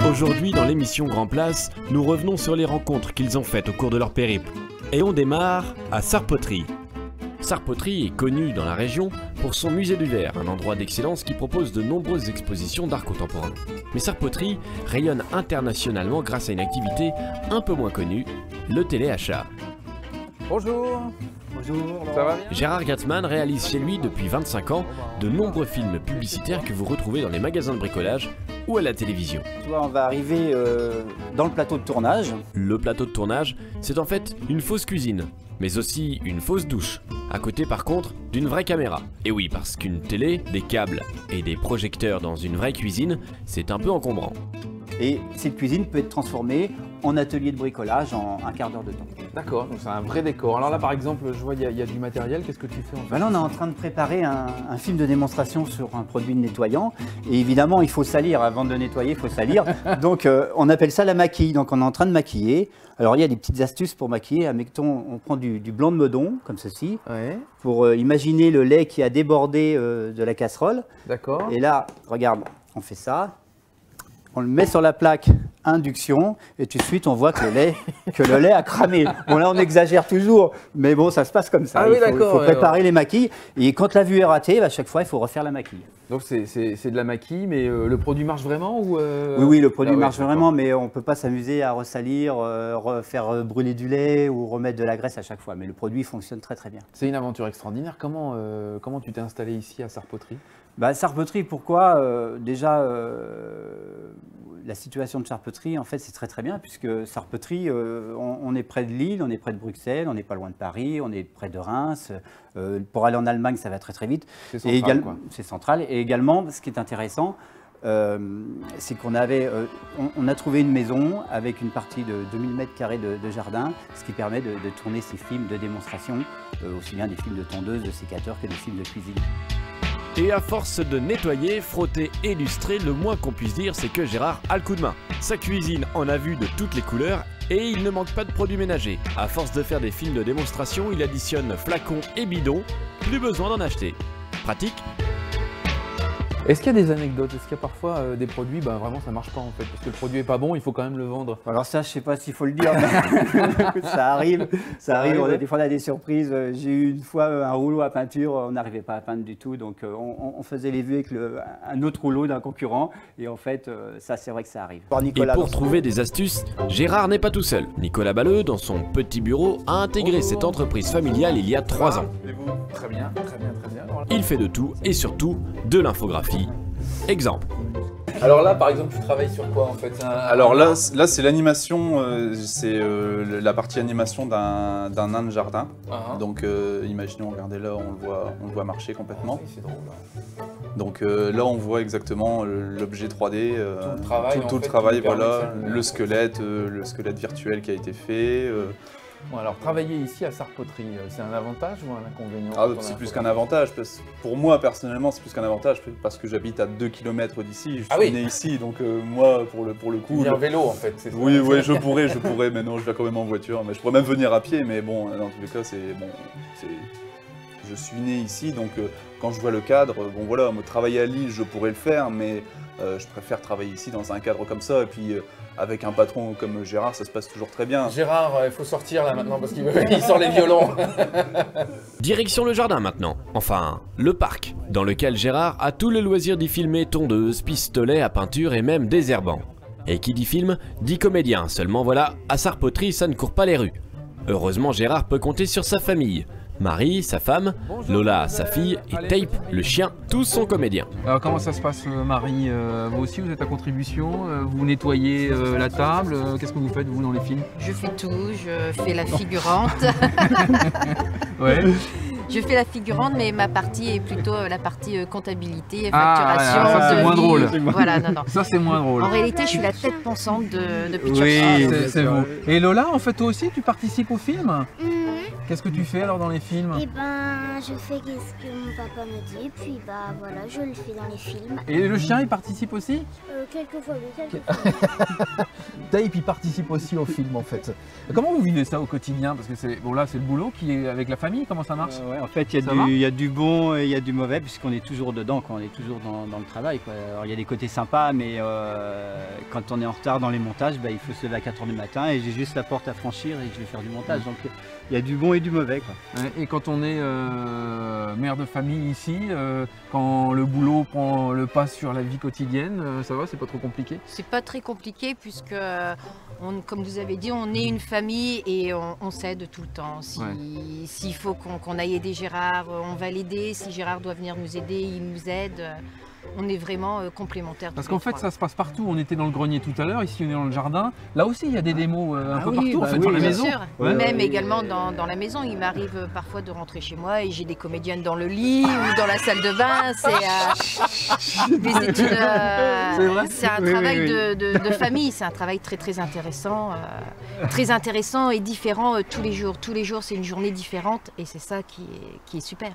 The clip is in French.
Aujourd'hui, dans l'émission Grand Place, nous revenons sur les rencontres qu'ils ont faites au cours de leur périple. Et on démarre à Sarpoterie. Sarpoterie est connu dans la région pour son musée du verre, un endroit d'excellence qui propose de nombreuses expositions d'art contemporain. Mais Sarpoterie rayonne internationalement grâce à une activité un peu moins connue, le téléachat. Bonjour. Bonjour. Ça va bien ? Gérard Gatzmann réalise chez lui depuis 25 ans de nombreux films publicitaires que vous retrouvez dans les magasins de bricolage ou à la télévision. On va arriver dans le plateau de tournage. Le plateau de tournage, c'est en fait une fausse cuisine, mais aussi une fausse douche. À côté par contre, d'une vraie caméra. Et oui, parce qu'une télé, des câbles et des projecteurs dans une vraie cuisine, c'est un peu encombrant. Et cette cuisine peut être transformée en atelier de bricolage en un quart d'heure de temps. D'accord, donc c'est un vrai décor. Alors là par exemple, je vois il y a du matériel, qu'est-ce que tu fais en fait ? Là on est en train de préparer un film de démonstration sur un produit nettoyant. Et évidemment il faut salir, avant de nettoyer il faut salir. Donc on appelle ça la maquille, donc on est en train de maquiller. Alors il y a des petites astuces pour maquiller, admettons on prend du blanc de meudon, comme ceci, ouais. Pour imaginer le lait qui a débordé de la casserole. D'accord. Et là, regarde, on fait ça. On le met sur la plaque induction et tout de suite on voit que le lait a cramé. Bon là on exagère toujours, mais bon ça se passe comme ça. Ah oui, il faut préparer les maquilles et quand la vue est ratée, à chaque fois il faut refaire la maquille. Donc c'est de la maquille, mais le produit marche vraiment ou Oui, le produit marche vraiment, mais on ne peut pas s'amuser à ressalir, faire brûler du lait ou remettre de la graisse à chaque fois. Mais le produit fonctionne très très bien. C'est une aventure extraordinaire. Comment tu t'es installé ici à Sarpoterie ? Sarpoterie, pourquoi déjà, la situation de Sarpoterie, en fait, c'est très très bien, puisque Sarpoterie, on est près de Lille, on est près de Bruxelles, on n'est pas loin de Paris, on est près de Reims. Pour aller en Allemagne, ça va très très vite. C'est central, quoi. C'est central. Et également, ce qui est intéressant, c'est qu'on on a trouvé une maison avec une partie de 2000 m² de jardin, ce qui permet de tourner ces films de démonstration, aussi bien des films de tondeuse, de sécateur que des films de cuisine. Et à force de nettoyer, frotter et lustrer, le moins qu'on puisse dire, c'est que Gérard a le coup de main. Sa cuisine en a vu de toutes les couleurs et il ne manque pas de produits ménagers. À force de faire des films de démonstration, il additionne flacons et bidons, plus besoin d'en acheter. Pratique. Est-ce qu'il y a des anecdotes ? Est-ce qu'il y a parfois des produits, vraiment ça marche pas en fait, parce que le produit est pas bon, il faut quand même le vendre. Alors ça, je sais pas s'il faut le dire, mais ça arrive. Des fois on a des surprises. J'ai eu une fois un rouleau à peinture, on n'arrivait pas à peindre du tout, donc on faisait les vues avec un autre rouleau d'un concurrent, et en fait, ça c'est vrai que ça arrive. Et pour trouver des astuces, Gérard n'est pas tout seul. Nicolas Balleux, dans son petit bureau, a intégré cette entreprise familiale il y a 3 ans. Très bien, très bien, très bien. Il fait de tout et surtout de l'infographie. Exemple. Alors là, par exemple, tu travailles sur quoi en fait ? Alors là c'est l'animation, c'est la partie animation d'un nain de jardin. Donc imaginons, regardez là, on le voit marcher complètement. C'est drôle. Donc là on voit exactement l'objet 3D, tout le travail, voilà, le squelette virtuel qui a été fait. Bon, alors travailler ici à Sarpoterie, c'est un avantage ou un inconvénient ? C'est plus qu'un avantage, pour moi personnellement c'est plus qu'un avantage parce que j'habite à 2 km d'ici, je suis né ici, donc moi pour le coup… Tu viens en vélo en fait, c'est ça ? Oui, je pourrais, mais non je viens quand même en voiture, mais je pourrais même venir à pied, mais bon dans tous les cas je suis né ici, donc quand je vois le cadre, bon voilà, me travailler à Lille je pourrais le faire, mais je préfère travailler ici dans un cadre comme ça, et puis avec un patron comme Gérard, ça se passe toujours très bien. Gérard, il faut sortir là maintenant parce qu'il sort les violons. Direction le jardin maintenant, enfin le parc, dans lequel Gérard a tout le loisir d'y filmer tondeuses, pistolets à peinture et même désherbants. Et qui dit film, dit comédien, seulement voilà, à Sarpoterie ça ne court pas les rues. Heureusement Gérard peut compter sur sa famille. Marie, sa femme, Lola, sa fille, et Tape, le chien, tous sont comédiens. Alors comment ça se passe Marie, vous aussi vous êtes à contribution, vous nettoyez la table, qu'est-ce que vous faites vous dans les films? Je fais tout, je fais la figurante. Ouais. Je fais la figurante, mais ma partie est plutôt la partie comptabilité, facturation, ça c'est moins drôle. Voilà, non. Ça c'est moins drôle. En réalité, je suis la tête pensante de Picture. Oui, c'est vous. Et Lola, en fait, toi aussi, tu participes au film? Qu'est-ce que tu fais alors dans les films? Eh ben, je fais ce que mon papa me dit, et puis bah voilà, je le fais dans les films. Et le chien, il participe aussi? Quelquefois, oui, quelquefois. Dave, il participe aussi au film en fait. Comment vous vivez ça au quotidien? Parce que c'est bon, là, c'est le boulot qui est avec la famille, comment ça marche? Ouais, en fait, il y a du bon et il y a du mauvais, puisqu'on est toujours dedans, on est toujours dans le travail, quoi. Alors, il y a des côtés sympas, mais quand on est en retard dans les montages, bah, il faut se lever à 4 h du matin et j'ai juste la porte à franchir et je vais faire du montage. Donc il y a du bon et du mauvais, quoi. Et quand on est mère de famille ici, quand le boulot prend le pas sur la vie quotidienne, ça va, c'est pas trop compliqué? C'est pas très compliqué puisque, comme vous avez dit, on est une famille et on s'aide tout le temps. S'il faut qu'on aille aider Gérard, on va l'aider. Si Gérard doit venir nous aider, il nous aide. On est vraiment complémentaires. Parce qu'en fait, ça se passe partout. On était dans le grenier tout à l'heure, ici on est dans le jardin. Là aussi, il y a des démos un peu partout, en fait, dans la maison. Sûr. Même également dans la maison. Il m'arrive parfois de rentrer chez moi et j'ai des comédiennes dans le lit ou dans la salle de bain. C'est un travail de famille. C'est un travail très intéressant. Très intéressant et différent tous les jours. Tous les jours, c'est une journée différente et c'est ça qui est super.